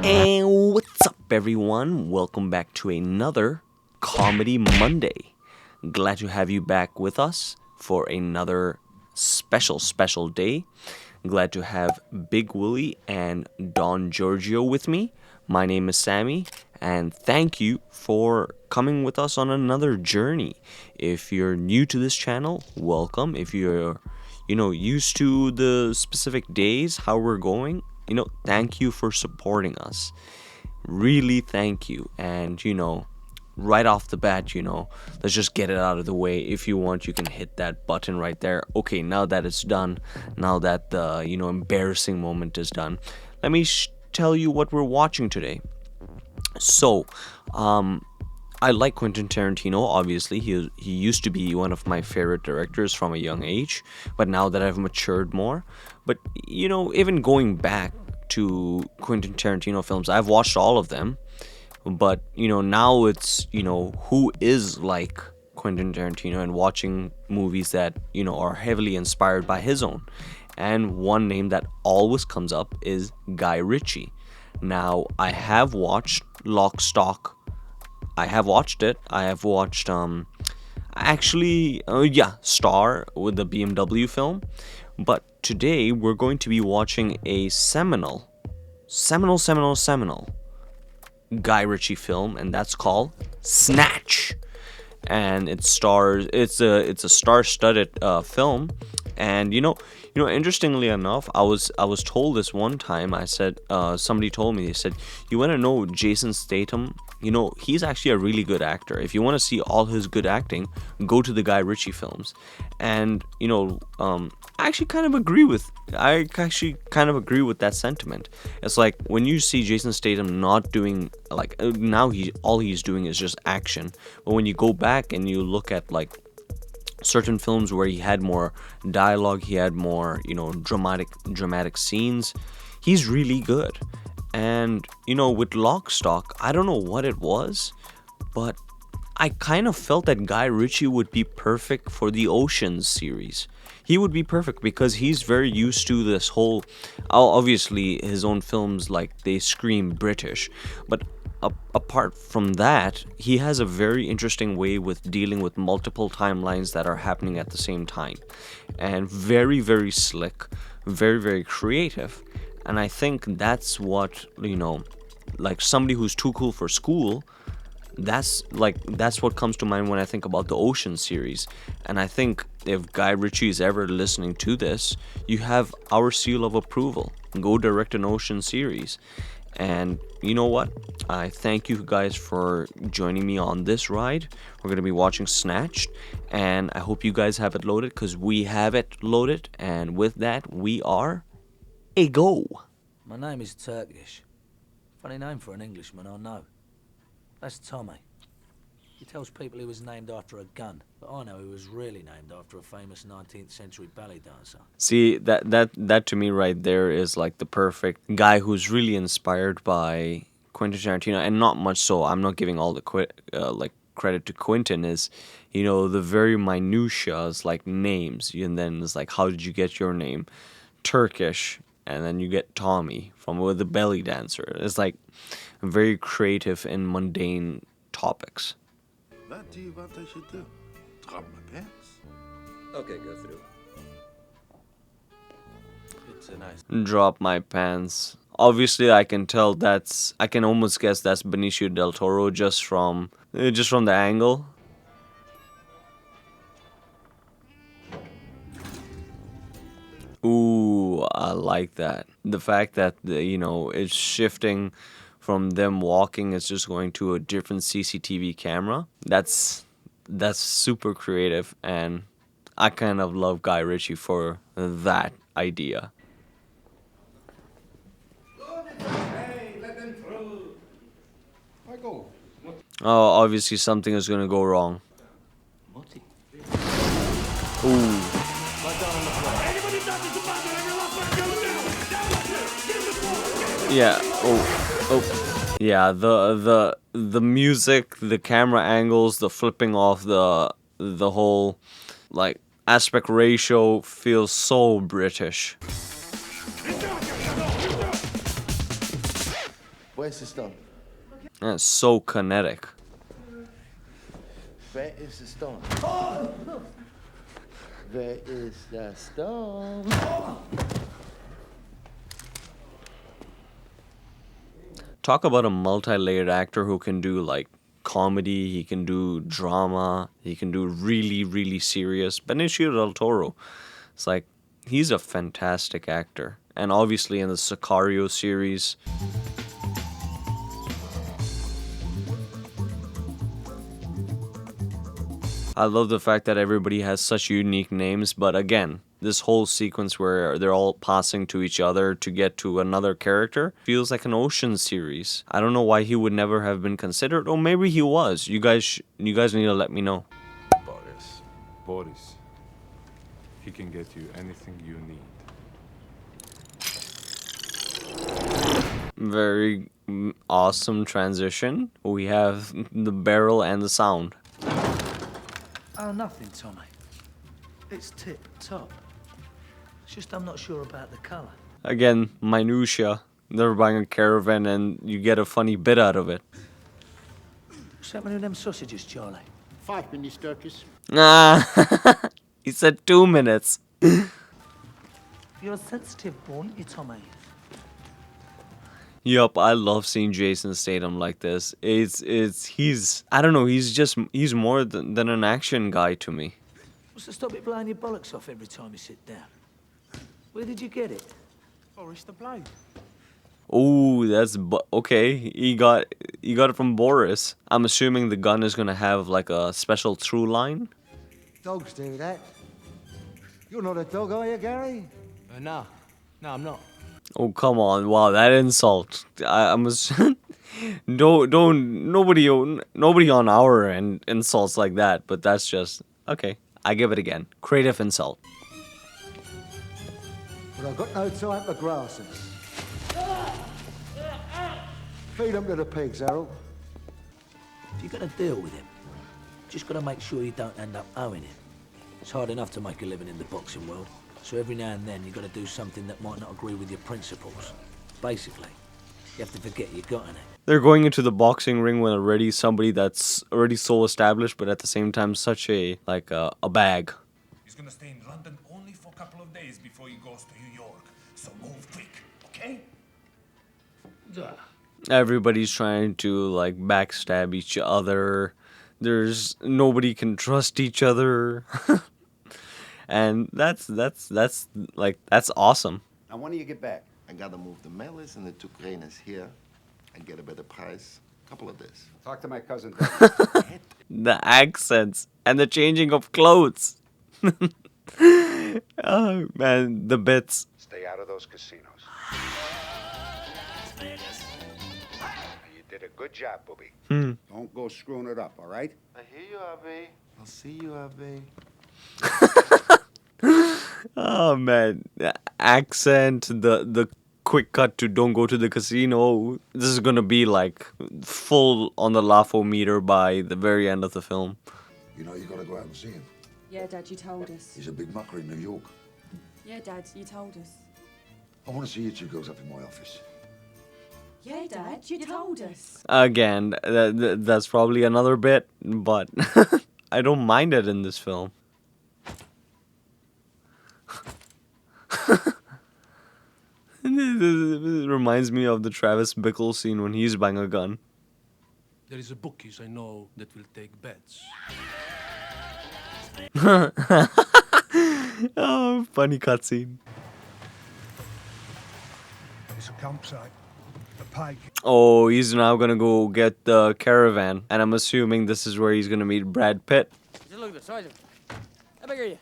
And what's up, everyone? Welcome back to another Comedy Monday. Glad to have you back with us for another special day. Glad to have BiG Willie and DON GEO-RGIO with me. My name is Sammy, and thank you for coming with us on another journey. If you're new to this channel, welcome. If you're, used to the specific days, how we're going, thank you for supporting us. Really thank you. And, right off the bat, let's just get it out of the way. If you want, you can hit that button right there. Okay, now that it's done, now that the, embarrassing moment is done, let me tell you what we're watching today. So, I like Quentin Tarantino, obviously. He used to be one of my favorite directors from a young age, but now that I've matured more. But, even going back to Quentin Tarantino films, I've watched all of them. But, now it's, who is like Quentin Tarantino, and watching movies that, are heavily inspired by his own. And one name that always comes up is Guy Ritchie. Now, I have watched Lock, Stock. I have watched it. I have watched, Star with the BMW film. But today, we're going to be watching a seminal Guy Ritchie film, and that's called Snatch. And it's a star-studded film. And interestingly enough, I was told this one time. I said, somebody told me, they said, you want to know Jason Statham? He's actually a really good actor. If you want to see all his good acting, go to the Guy Ritchie films. And I actually kind of agree with that sentiment. It's like when you see Jason Statham not doing, like, now all he's doing is just action. But when you go back and you look at, like, certain films where he had more dialogue, he had more, dramatic scenes, he's really good. And, with Lock, Stock, I don't know what it was, but I kind of felt that Guy Ritchie would be perfect for the Oceans series. He would be perfect because he's very used to this whole, obviously his own films, like, they scream British, but apart from that, he has a very interesting way with dealing with multiple timelines that are happening at the same time, and very, very slick, very, very creative. And I think that's what, like, somebody who's too cool for school, that's what comes to mind when I think about the Ocean series. And I think if Guy Ritchie is ever listening to this, you have our seal of approval. Go direct an Ocean series. And you know what? I thank you guys for joining me on this ride. We're going to be watching Snatched, and I hope you guys have it loaded, because we have it loaded. And with that, we are a go. My name is Turkish. Funny name for an Englishman, I know. That's Tommy. He tells people he was named after a gun, but I know he was really named after a famous 19th century ballet dancer. See, that to me right there is like the perfect guy who's really inspired by Quentin Tarantino, and not much so. I'm not giving all the credit to Quentin. Is the very minutiae, like names, and then it's like, how did you get your name? Turkish, and then you get Tommy from with the belly dancer. It's like very creative and mundane topics. What do you want I should do? Drop my pants? Okay, go through. It's a nice... Drop my pants. Obviously, I can almost guess that's Benicio del Toro just from the angle. Ooh, I like that. The fact that it's shifting from them walking, it's just going to a different CCTV camera. That's super creative, and I kind of love Guy Ritchie for that idea. Hey, let them through. I go. Oh, obviously something is gonna go wrong. Ooh. Yeah. Oh. Yeah. The music, the camera angles, the flipping off the whole, like, aspect ratio feels so British. Where's the stone? That's so kinetic. Where is the stone? Where is the stone? Talk about a multi-layered actor who can do like comedy, he can do drama, he can do really, really serious. Benicio del Toro, it's like he's a fantastic actor. And obviously in the Sicario series, I love the fact that everybody has such unique names, but again, this whole sequence where they're all passing to each other to get to another character feels like an Ocean series. I don't know why he would never have been considered, or maybe he was. You guys need to let me know. Boris. He can get you anything you need. Very awesome transition. We have the barrel and the sound. Oh, nothing, Tommy. It's tip-top. It's just I'm not sure about the colour. Again, minutia. They're buying a Caravan and you get a funny bit out of it. What's happening with them sausages, Charlie? 5 minutes, Turkish. Ah, he said 2 minutes. You're a sensitive boy, aren't you, Tommy? Yup, I love seeing Jason Statham like this. He's I don't know, he's more than an action guy to me. What's to stop it blowing your bollocks off every time you sit down? Where did you get it? Boris the Blade. Oh, that's okay. He got it from Boris. I'm assuming the gun is gonna have like a special through line. Dogs do that. You're not a dog, are you, Gary? No, I'm not. Oh, come on! Wow, that insult. I'm nobody on our end insults like that. But that's just okay. I give it again. Creative insult. But I've got no time for grasses. Feed them to the pigs, Harold. If you're gonna deal with him, just gotta make sure you don't end up owing him. It's hard enough to make a living in the boxing world, so every now and then you gotta do something that might not agree with your principles. Basically, you have to forget you got any. They're going into the boxing ring with already somebody that's already so established, but at the same time such a bag. He's gonna stay in London only for a couple of days before he goes to New York. So move quick, okay? Everybody's trying to like backstab each other. There's nobody can trust each other. And that's awesome. Now, when do you get back? I gotta move the Mellis and the two cranes here and get a better price. Couple of days. Talk to my cousin. The accents and the changing of clothes. Oh man, the bits. Stay out of those casinos. You did a good job, Booby. Don't go screwing it up, all right? I hear you, Ave. I'll see you, Ave. Oh man, the accent, the quick cut to don't go to the casino. This is gonna be like full on the laugh-o-meter by the very end of the film. You know you gotta go out and see him. Yeah, Dad, you told us. He's a big mucker in New York. Yeah, Dad, you told us. I want to see you two girls up in my office. Yeah, Dad, you told us. Again, that's probably another bit, but I don't mind it in this film. This reminds me of the Travis Bickle scene when he's buying a gun. There is a Bookies I know that will take bets. Oh, funny cutscene. It's a campsite. A pike. Oh, he's now gonna go get the Caravan, and I'm assuming this is where he's gonna meet Brad Pitt. Just look at the size of him. How big are you?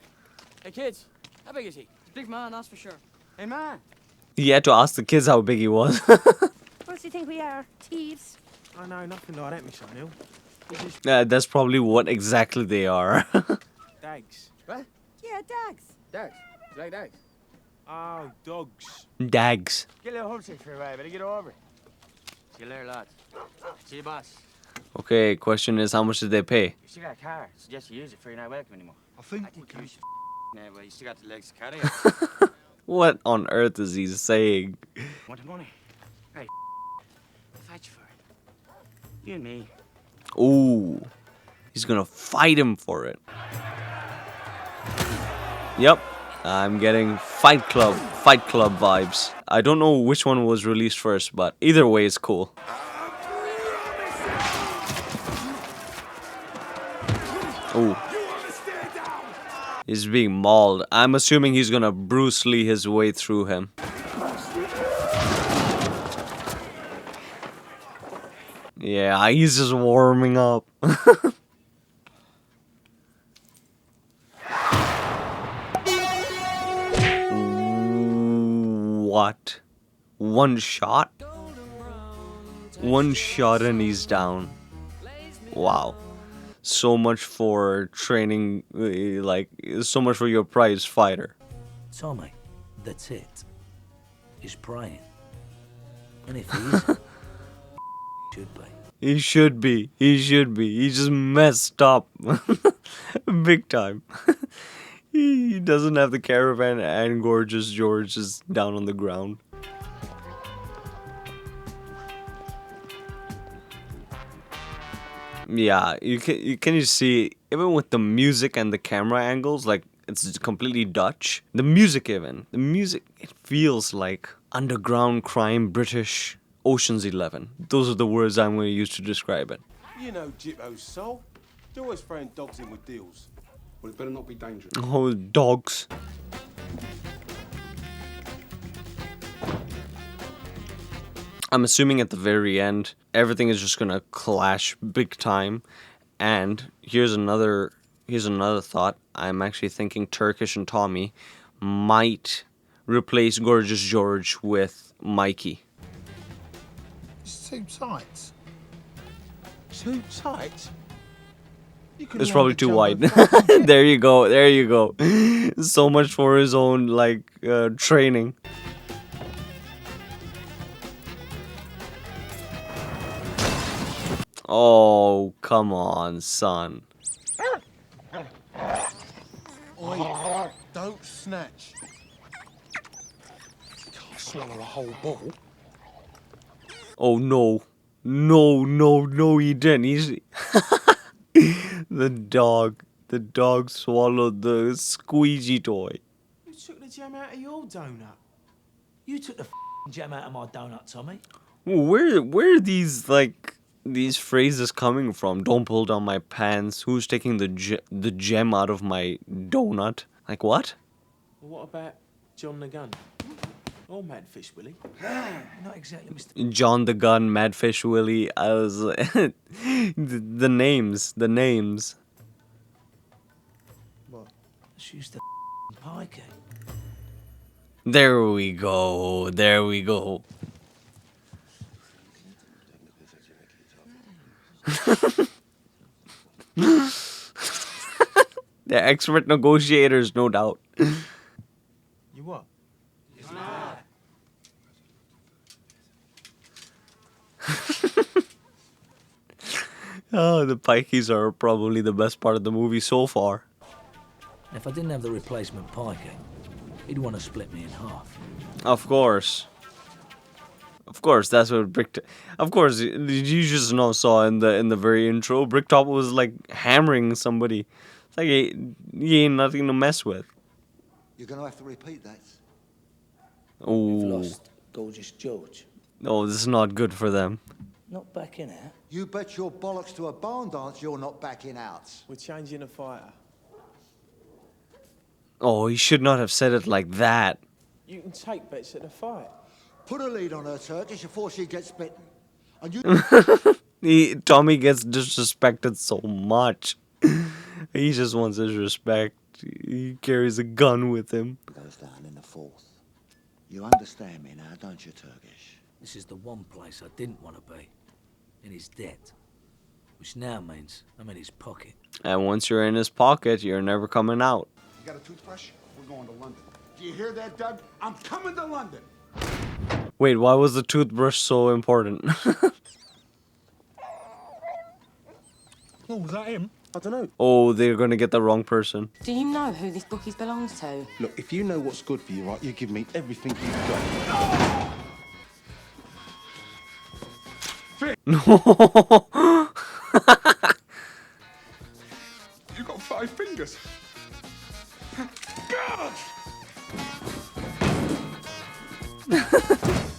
Hey, kids, how big is he? He's a big man, that's for sure. Hey, man. He had to ask the kids how big he was. What do you think we are? Thieves? I know nothing like that, Miss O'Neill. That's probably what exactly they are. Dags. What? Yeah, Dags. Dags. You like dags? Oh, dogs. Dags. Get a little homesick for a while, better get over it. See you later, lads. See you, boss. Okay, question is how much did they pay? You still got a car. Suggest you use it for you're not welcome anymore. I think we you can. should now, well, you still got the legs to carry it. What on earth is he saying? Want the money? Hey, much for it. You and me. Ooh. He's gonna fight him for it. Yep. I'm getting Fight Club vibes. I don't know which one was released first, but either way is cool. Ooh. He's being mauled. I'm assuming he's gonna Bruce Lee his way through him. Yeah, he's just warming up. What? One shot? One shot and he's down. Wow. So much for training, like, so much for your prize fighter. Tommy, the tit, is praying. And if he isn't, should be. He should be. He should be. He just messed up. Big time. He doesn't have the caravan and Gorgeous George is down on the ground. Yeah, you can see, even with the music and the camera angles, like, it's completely Dutch. The music, it feels like underground crime, British, Ocean's 11. Those are the words I'm going to use to describe it. You know Jippo's soul. They're always throwing dogs in with deals. Well, it better not be dangerous. Oh, dogs. I'm assuming at the very end, everything is just gonna clash big time. And here's another thought. I'm actually thinking Turkish and Tommy might replace Gorgeous George with Mikey. It's too tight. Too tight? It's probably too wide. There you go. There you go. So much for his own, like, training. Oh, come on, son. Oi, don't snatch. Can't swallow a whole ball. Oh, no. No, he didn't. He's... The dog swallowed the squeegee toy. You took the jam out of your donut. You took the jam out of my donut, Tommy. Where are these, like, these phrases coming from? Don't pull down my pants. Who's taking the gem out of my donut? Like, what? Well, what about John the Gun? Or Madfish Willie? Not exactly, Mr. John the Gun, Madfish Willie. I was the names. What? Let's use the pie cake. There we go. They're expert negotiators, no doubt. You what? Oh, the pikeys are probably the best part of the movie so far. If I didn't have the replacement pie cake, he'd want to split me in half. Of course, that's what Of course, you just saw in the very intro, Bricktop was like hammering somebody. It's like he ain't nothing to mess with. You're gonna have to repeat that. We've Oh, lost Gorgeous George. no, this is not good for them. Not backing out. You bet your bollocks to a barn dance you're not backing out. We're changing a fighter. Oh, he should not have said it like that. You can take bets at the fight. Put a lead on her, Turkish, before she gets bitten. And you... Tommy gets disrespected so much. He just wants his respect. He carries a gun with him. Goes down in the fourth. You understand me now, don't you, Turkish? This is the one place I didn't want to be. In his debt. Which now means I'm in his pocket. And once you're in his pocket, you're never coming out. You got a toothbrush? We're going to London. Do you hear that, Doug? I'm coming to London. Wait, why was the toothbrush so important? Oh, was that him? I don't know. Oh, they're gonna get the wrong person. Do you know who this Bookies belongs to? Look, if you know what's good for you, right, you give me everything you've got. No. You got 5 fingers. God!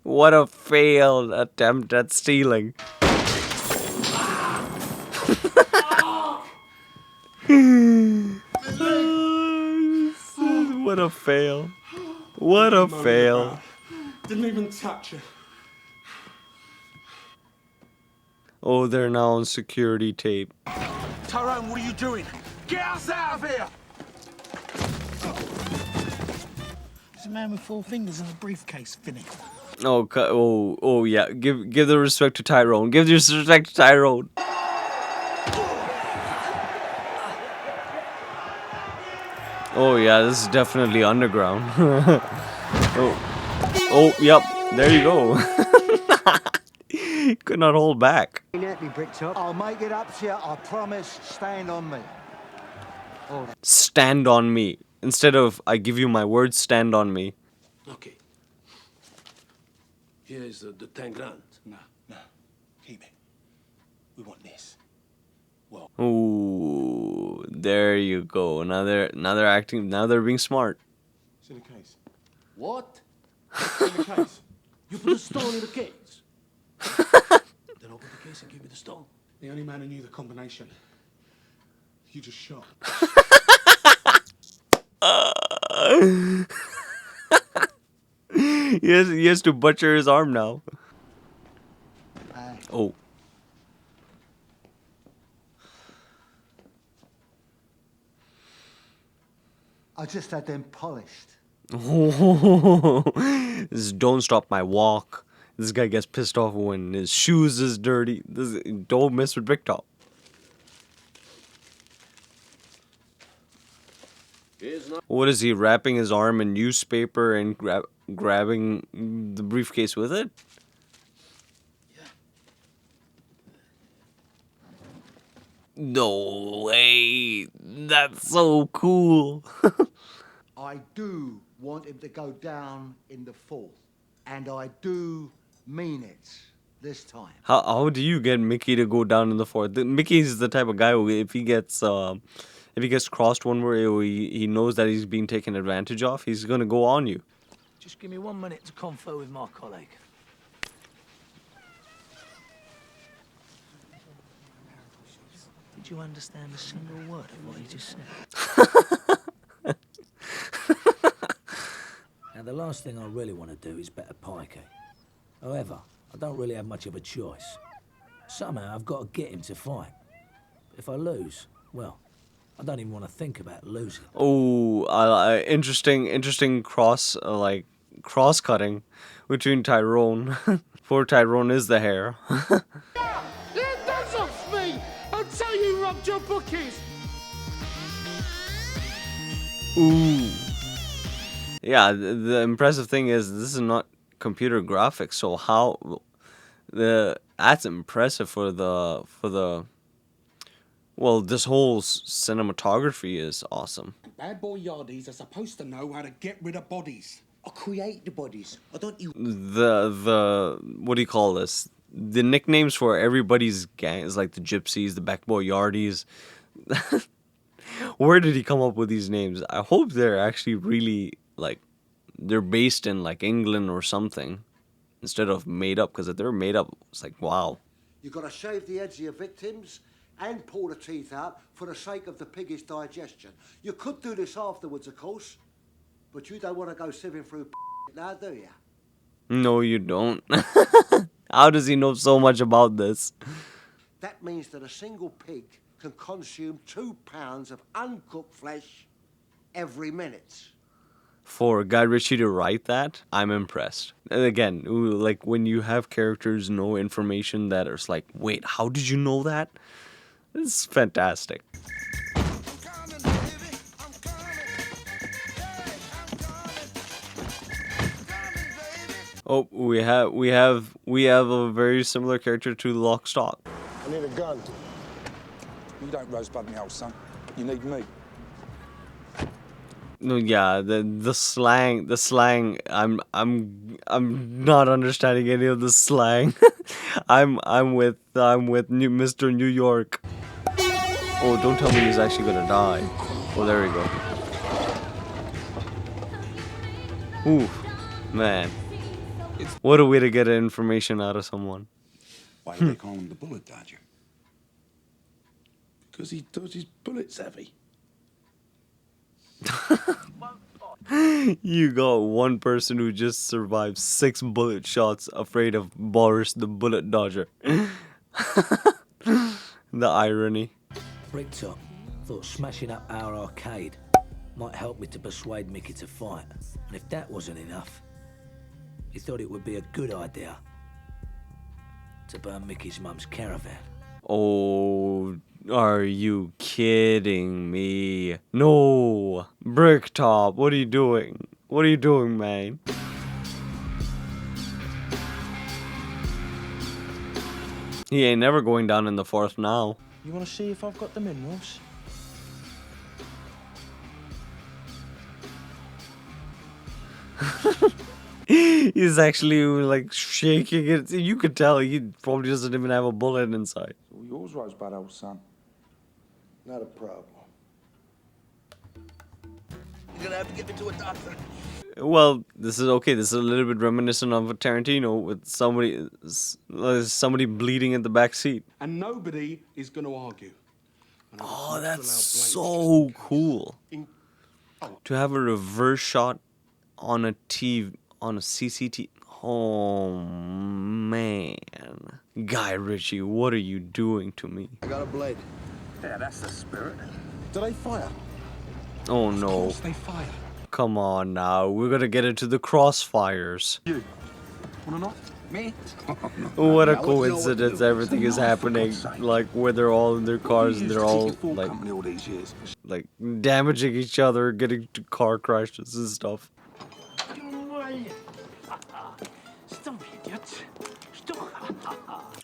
What a failed attempt at stealing. What a fail. What a fail. Didn't even touch it. Oh, they're now on security tape. Tyrone, what are you doing? Get us out of here! There's a man with 4 fingers in a briefcase, Finny. Oh, yeah. Give the respect to Tyrone. Give the respect to Tyrone. Oh, yeah, this is definitely underground. Oh, yep. There you go. Could not hold back. I'll make it up to you, I promise. Stand on me. Stand on me. Instead of, I give you my word, stand on me. Okay. Here's the 10 grand. No. Keep it. We want this. Well. Ooh, there you go. Now they're acting. Now they're being smart. It's in the case. What? It's in the case. You put a stone in the case? Then open the case and give me the stone. The only man who knew the combination. You just shot. He has to butcher his arm now. Oh. I just had them polished. This is don't stop my walk. This guy gets pissed off when his shoes is dirty. Don't mess with Big Top. What is he, wrapping his arm in newspaper and grabbing the briefcase with it? No way. That's so cool. I do want him to go down in the fourth. And I do mean it this time. How do you get Mickey to go down in the fourth? Mickey's the type of guy who, if he gets crossed one way, or he knows that he's being taken advantage of, he's gonna go on you. Just give me 1 minute to confer with my colleague. Did you understand a single word of what he just said? Now, the last thing I really want to do is bet a pikey. However, I don't really have much of a choice. Somehow, I've got to get him to fight. If I lose, well, I don't even want to think about losing. Oh, interesting cross cutting between Tyrone. Poor Tyrone is the hair. Get those off me! Until you robbed your bookies! Ooh. Yeah, the impressive thing is this is not computer graphics, so that's impressive for the well, this whole cinematography is awesome. Bad boy yardies are supposed to know how to get rid of bodies. I create the bodies. I don't you. The what do you call this? The nicknames for everybody's gang is like the gypsies, the back boy yardies. Where did he come up with these names? I hope they're actually really like they're based in like England or something instead of made up, because if they're made up, it's like wow. You've got to shave the heads of your victims and pull the teeth out for the sake of the piggish digestion. You could do this afterwards, of course, but you don't want to go sieving through now, do you? No, you don't. How does he know so much about this? That means that a single pig can consume 2 pounds of uncooked flesh every minute. For Guy Ritchie to write that, I'm impressed. And again, like when you have characters know information that is like, wait, how did you know that? It's fantastic. Oh, we have a very similar character to Lock, Stock. I need a gun. You don't rosebud me, old son. You need me. No, yeah, the slang, I'm not understanding any of the slang. I'm with Mr. New York. Oh, don't tell me he's actually gonna die. Oh, there we go. Ooh, man. What a way to get information out of someone. Why do they call him the bullet dodger? Because he dodges bullets heavy. You got one person who just survived 6 bullet shots afraid of Boris the bullet dodger. The irony. Bricktop thought smashing up our arcade might help me to persuade Mickey to fight. And if that wasn't enough, he thought it would be a good idea to burn Mickey's mum's caravan. Oh, are you kidding me? No! Bricktop, what are you doing? What are you doing, man? He ain't never going down in the fourth now. You want to see if I've got the minerals? He's actually like shaking it. You could tell he probably doesn't even have a bullet inside. All yours, Rosebud, old son. Not a problem. You're gonna have to get me to a doctor. Well, this is okay. This is a little bit reminiscent of a Tarantino with somebody bleeding in the back seat. And nobody is going to argue. Oh, that's so cool. To have a reverse shot on a TV, on a CCTV. Oh, man. Guy Ritchie, what are you doing to me? I got a blade. Yeah, that's the spirit. Do they fire? Oh, Of no. course they fire. Come on now. We're gonna get into the crossfires. You. Wanna know? Me? What a coincidence. Everything is happening. Like, where they're all in their cars and they're all, like damaging each other, getting to car crashes and stuff.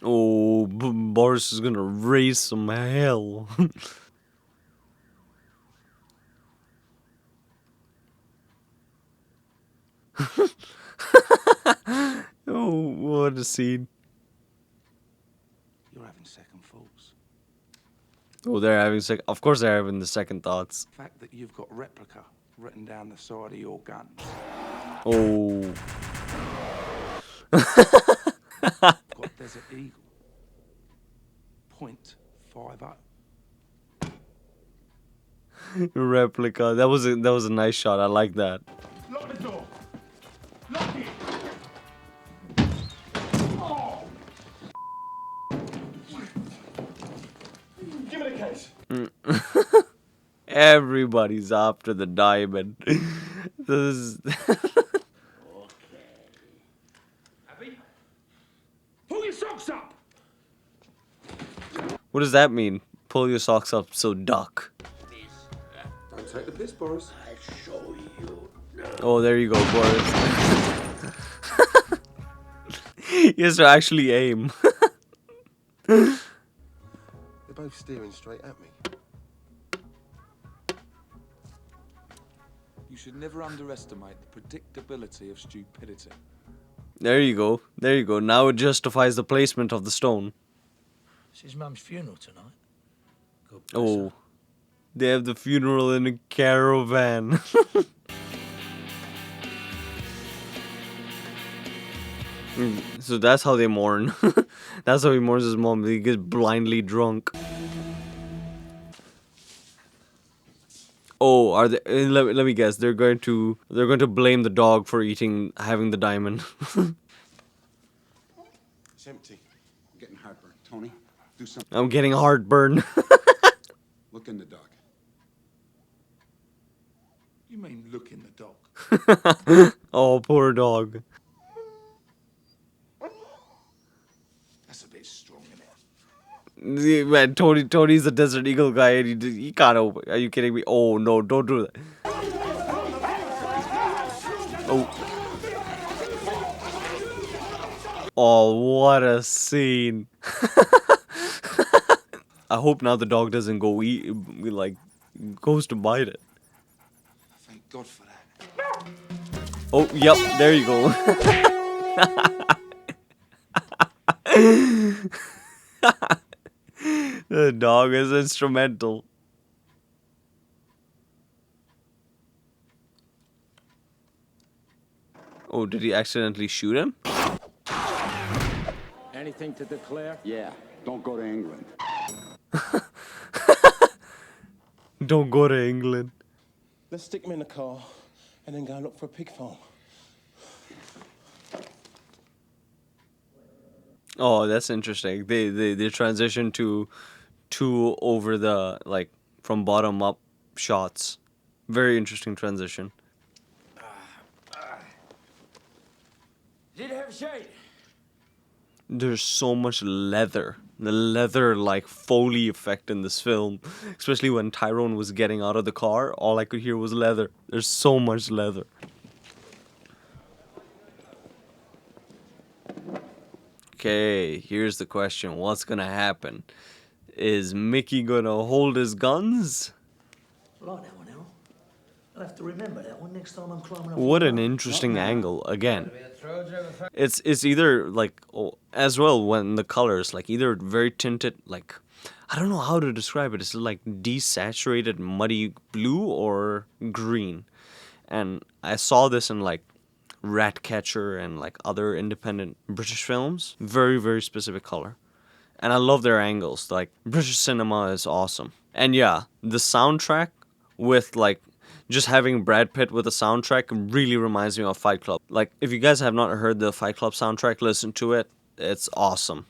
Oh, Boris is gonna raise some hell. Oh, what a scene. You're having second thoughts. Oh, they're having of course they're having the second thoughts. The fact that you've got replica written down the side of your gun. Oh. Got Desert Eagle. .50. Replica. That was a nice shot. I like that. Lock the door. Lock it. Oh. Give me the case. Everybody's after the diamond. This is Abby? Pull your socks up. What does that mean? Pull your socks up, so duck. Don't take the piss, Boris. I show you. Oh, there you go, Boris. He has to actually aim. They're both staring straight at me. You should never underestimate the predictability of stupidity. There you go. There you go. Now it justifies the placement of the stone. It's his mum's funeral tonight. Oh. They have the funeral in a caravan. So that's how they mourn. That's how he mourns his mom. He gets blindly drunk. Oh, are they? Let me guess. They're going to blame the dog for having the diamond. It's empty. I'm getting heartburn. Tony, do something. I'm getting heartburn. Look in the dog. You mean look in the dog? Oh, poor dog. That's a bit strong, isn't it? Man, Tony's a Desert Eagle guy and he can't open. Are you kidding me? Oh no, don't do that. Oh. Oh, what a scene. I hope now the dog doesn't go goes to bite it. Thank God for that. Oh, yep, there you go. The dog is instrumental. Oh, did he accidentally shoot him? Anything to declare? Yeah. Don't go to England. Don't go to England. Let's stick him in the car and then go and look for a pig farm. Oh, that's interesting. They transition to two over the, like, from bottom up shots. Very interesting transition. Did you have a shade? There's so much leather. The leather, like, Foley effect in this film. Especially when Tyrone was getting out of the car, all I could hear was leather. There's so much leather. Okay, here's the question. What's gonna happen? Is Mickey gonna hold his guns? I like that one, Al. I'll have to remember that one next time I'm climbing up. What an interesting angle. Again, it's either like, oh, as well when the colors, like, either very tinted, like, I don't know how to describe it. It's like desaturated muddy blue or green. And I saw this in like Ratcatcher and like other independent British films. Very, very specific color. And I love their angles. Like, British cinema is awesome. And yeah, the soundtrack with like just having Brad Pitt with a soundtrack really reminds me of Fight Club. Like, if you guys have not heard the Fight Club soundtrack, listen to it. It's awesome.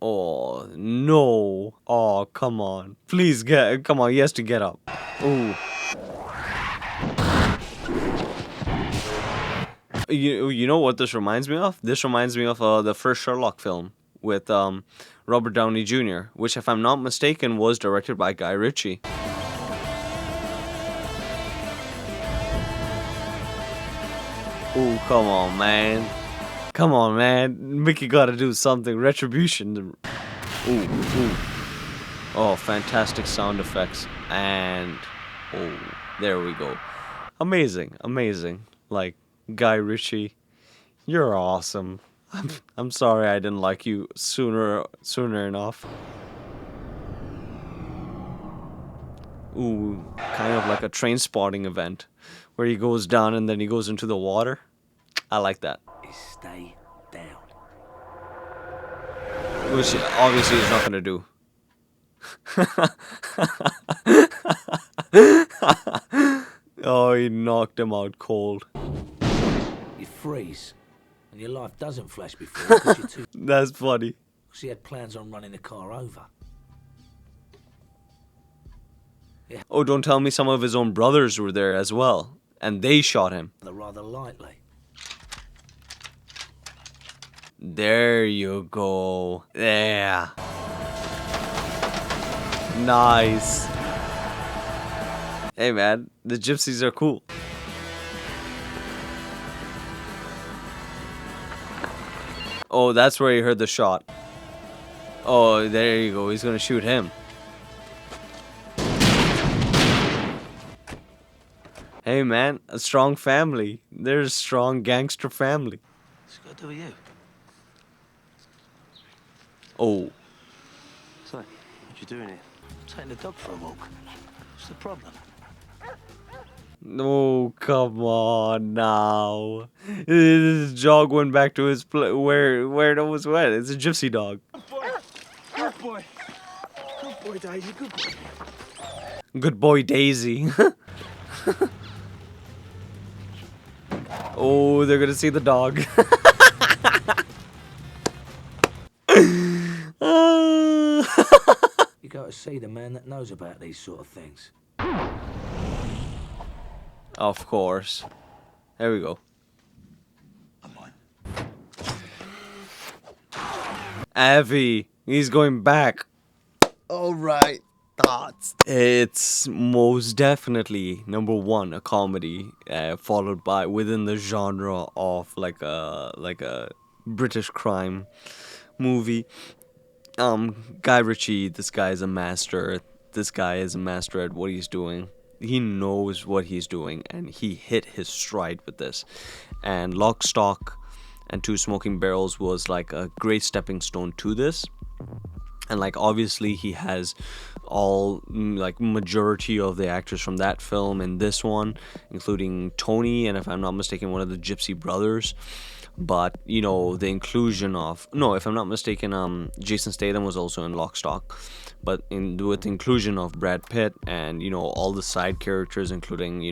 Oh, no. Oh, come on. Please come on, he has to get up. Ooh. You know what this reminds me of? This reminds me of the first Sherlock film with Robert Downey Jr., which, if I'm not mistaken, was directed by Guy Ritchie. Ooh, come on, man. Come on, man. Mickey gotta do something. Retribution. Ooh, ooh. Oh, fantastic sound effects. And, oh, there we go. Amazing, amazing. Like, Guy Ritchie, you're awesome. I'm sorry I didn't like you sooner enough. Ooh, kind of like a train spotting event where he goes down and then he goes into the water. I like that. Stay down. Which obviously he's not gonna do. Oh, he knocked him out cold. You freeze, and your life doesn't flash before because you're too... That's funny. Because he had plans on running the car over. Yeah. Oh, don't tell me some of his own brothers were there as well, and they shot him. Rather lightly. There you go. Yeah. Nice. Hey man, the gypsies are cool. Oh, that's where he heard the shot. Oh, there you go. He's gonna shoot him. Hey man, a strong family. There's a strong gangster family. What's got to do with you? Oh. So, what you doing here? Taking the dog for a walk. What's the problem? No, come on now. This dog went back to his where it was wet. It's a gypsy dog. Good boy. Good boy. Good boy, Daisy. Good boy. Good boy, Daisy. Oh, they're gonna see the dog. You got to see the man that knows about these sort of things. Of course. There we go. Avi, he's going back. All right. Thoughts. It's most definitely #1 a comedy, followed by within the genre of like a British crime movie. Guy Ritchie, this guy is a master. This guy is a master at what he's doing. He knows what he's doing, and he hit his stride with this. And Lock, Stock, and Two Smoking Barrels was like a great stepping stone to this. And like obviously he has all like majority of the actors from that film in this one, including Tony, and if I'm not mistaken, one of the Gypsy brothers. But you know, the inclusion of, no, if I'm not mistaken, Jason Statham was also in Lock, Stock. But with the inclusion of Brad Pitt and you know all the side characters, including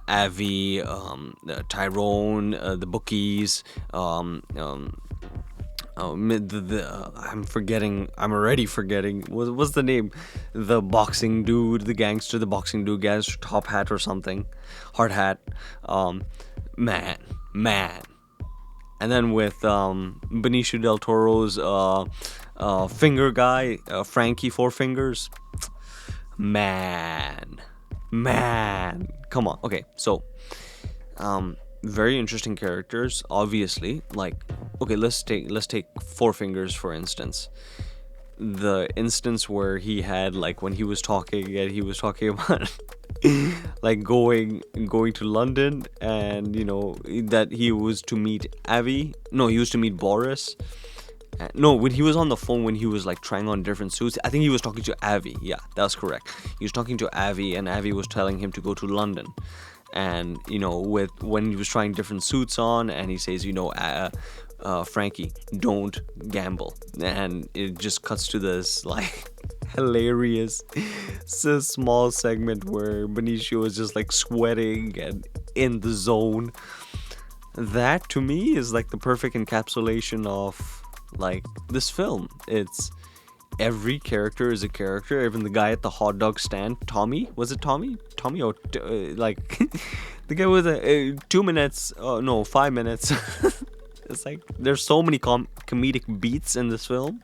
Avi, Tyrone, the Bookies, I'm already forgetting. What's the name? The boxing dude, the gangster, the boxing dude, guy's top hat or something, hard hat. Man. And then with Benicio del Toro's finger guy, Frankie Four Fingers. Man, come on. Okay, so very interesting characters, obviously. Like, okay, let's take Four Fingers for instance. The instance where he had, like, when he was talking and he was talking about like going to London, and you know that he was to meet Avi. No, he was to meet Boris. No, when he was on the phone, when he was like trying on different suits, I think he was talking to Avi. Yeah, that's correct. He was talking to Avi, and Avi was telling him to go to London. And you know, when he was trying different suits on, and he says, you know, Frankie, don't gamble. And it just cuts to this like hilarious small segment where Benicio is just like sweating and in the zone. That to me is like the perfect encapsulation of like this film. It's every character is a character. Even the guy at the hot dog stand, Tommy, was it Tommy or like the guy with 2 minutes, 5 minutes. It's like there's so many comedic beats in this film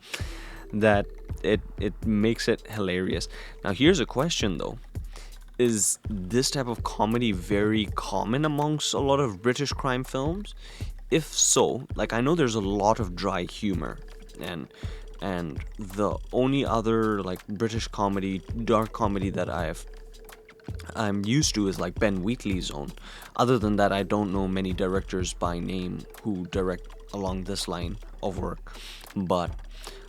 that it makes it hilarious. Now here's a question though. Is this type of comedy very common amongst a lot of British crime films? If so, like, I know there's a lot of dry humor, and the only other like British comedy, dark comedy that I'm used to is like Ben Wheatley's own. Other than that, I don't know many directors by name who direct along this line of work. But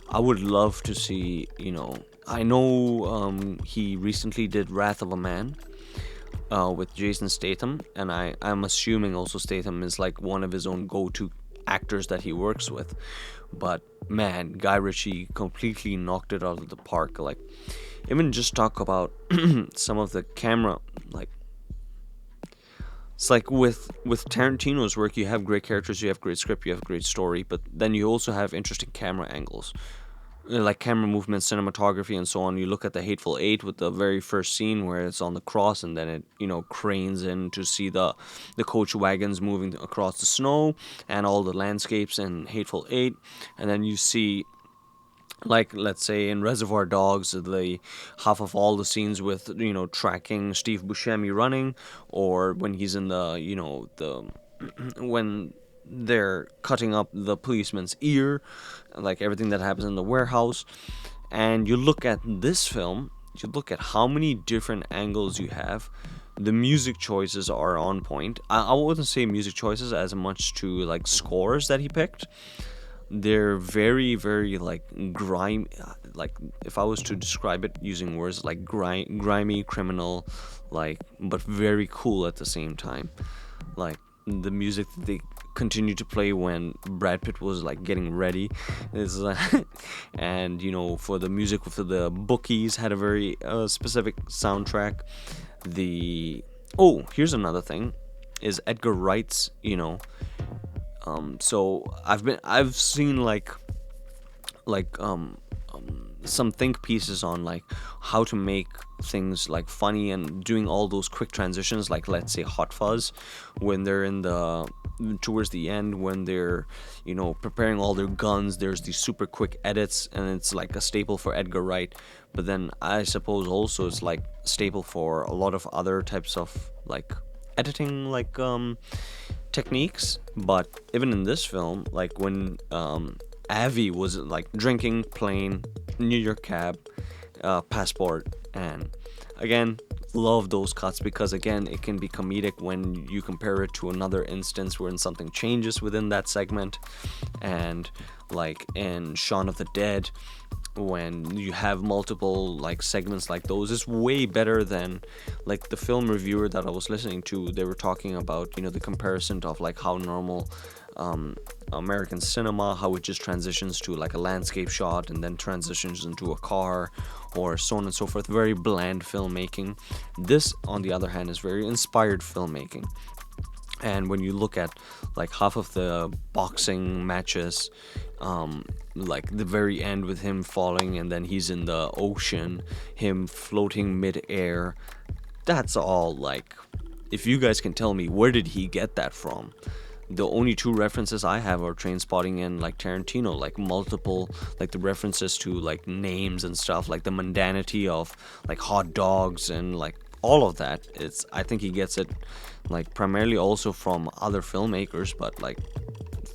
I would love to see, you know, I know he recently did Wrath of a Man with Jason Statham, and I'm assuming also Statham is like one of his own go-to actors that he works with. But man, Guy Ritchie completely knocked it out of the park. Like, even just talk about some of the camera, like, it's like with Tarantino's work, you have great characters, you have great script, you have great story, but then you also have interesting camera angles, like camera movement, cinematography, and so on. You look at the Hateful Eight with the very first scene where it's on the cross, and then it, you know, cranes in to see the coach wagons moving across the snow and all the landscapes in Hateful Eight. And then you see, like, let's say in Reservoir Dogs, the half of all the scenes with, you know, tracking Steve Buscemi running, or when he's in the, you know, when they're cutting up the policeman's ear, like everything that happens in the warehouse. And you look at this film, you look at how many different angles you have. The music choices are on point. I wouldn't say music choices as much to like scores that he picked. They're very, very like grimy, like if I was to describe it using words like grimy, criminal, like, but very cool at the same time. Like the music that they continue to play when Brad Pitt was like getting ready is and you know, for the music for the Bookies had a very specific soundtrack. Here's another thing is Edgar Wright's, you know, so I've seen like some think pieces on like how to make things like funny and doing all those quick transitions, like let's say Hot Fuzz, when they're towards the end, when they're, you know, preparing all their guns, there's these super quick edits, and it's like a staple for Edgar Wright. But then I suppose also it's like staple for a lot of other types of like editing, like techniques. But even in this film, like when Avi was like drinking, plane, New York cab, passport, and again, love those cuts because again, it can be comedic when you compare it to another instance wherein something changes within that segment, and like in Shaun of the Dead, when you have multiple like segments like those, is way better than like the film reviewer that I was listening to. They were talking about, you know, the comparison of like how normal American cinema, how it just transitions to like a landscape shot and then transitions into a car, or so on and so forth. Very bland filmmaking. This, on the other hand, is very inspired filmmaking. And when you look at like half of the boxing matches, like the very end with him falling and then he's in the ocean, him floating mid-air, that's all like, if you guys can tell me where did he get that from? The only two references I have are Trainspotting and like Tarantino, like multiple, like the references to like names and stuff, like the mundanity of like hot dogs and like all of that. It's, I think he gets it like primarily also from other filmmakers, but like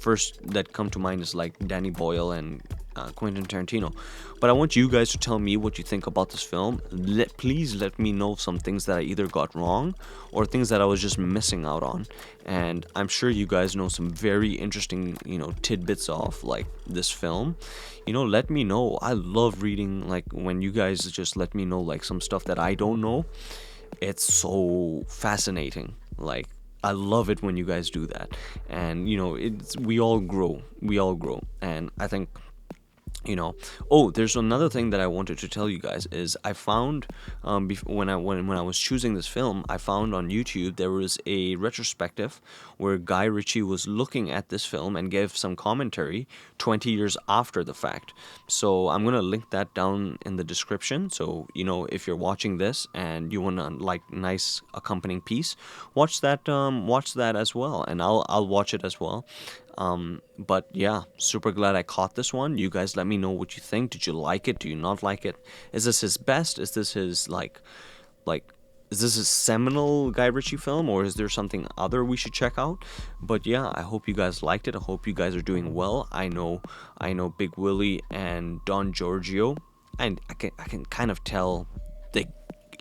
first that come to mind is like Danny Boyle and Quentin Tarantino. But I want you guys to tell me what you think about this film. Please let me know some things that I either got wrong or things that I was just missing out on. And I'm sure you guys know some very interesting, you know, tidbits of like this film. You know, let me know. I love reading like when you guys just let me know like some stuff that I don't know. It's so fascinating. Like, I love it when you guys do that. And you know, it's, we all grow, and I think, you know, oh, there's another thing that I wanted to tell you guys is I found when I was choosing this film, I found on YouTube there was a retrospective where Guy Ritchie was looking at this film and gave some commentary 20 years after the fact. So I'm gonna link that down in the description. So you know, if you're watching this and you want a like nice accompanying piece, watch that as well, and I'll watch it as well. But yeah, super glad I caught this one. You guys let me know what you think. Did you like it? Do you not like it? Is this his best? Is this his like is this his seminal Guy Ritchie film, or is there something other we should check out? But yeah, I hope you guys liked it. I hope you guys are doing well. I know BiG Willie and Don Giorgio, and I can kind of tell they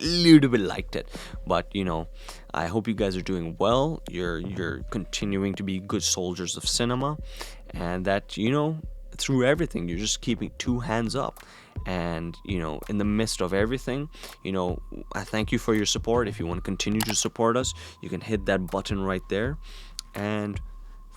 little bit liked it, but you know, I hope you guys are doing well. You're continuing to be good soldiers of cinema, and that, you know, through everything you're just keeping two hands up. And you know, in the midst of everything, you know, I thank you for your support. If you want to continue to support us, you can hit that button right there, and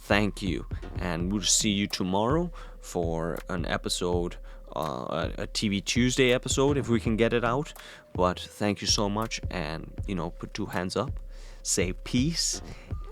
thank you. And we'll see you tomorrow for an episode, a TV Tuesday episode, if we can get it out. But thank you so much, and you know, put two hands up, say peace,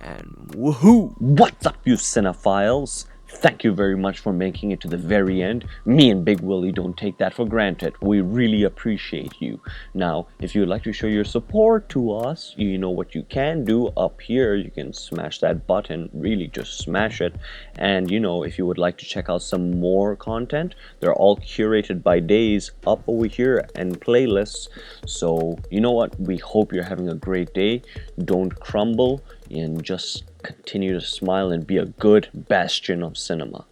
and woohoo! What's up, you cinephiles? Thank you very much for making it to the very end. Me and BiG Willie don't take that for granted. We really appreciate you. Now, if you'd like to show your support to us, you know what you can do up here. You can smash that button, really just smash it. And you know, if you would like to check out some more content, they're all curated by days up over here and playlists. So you know what, we hope you're having a great day. Don't crumble, and just continue to smile and be a good bastion of cinema.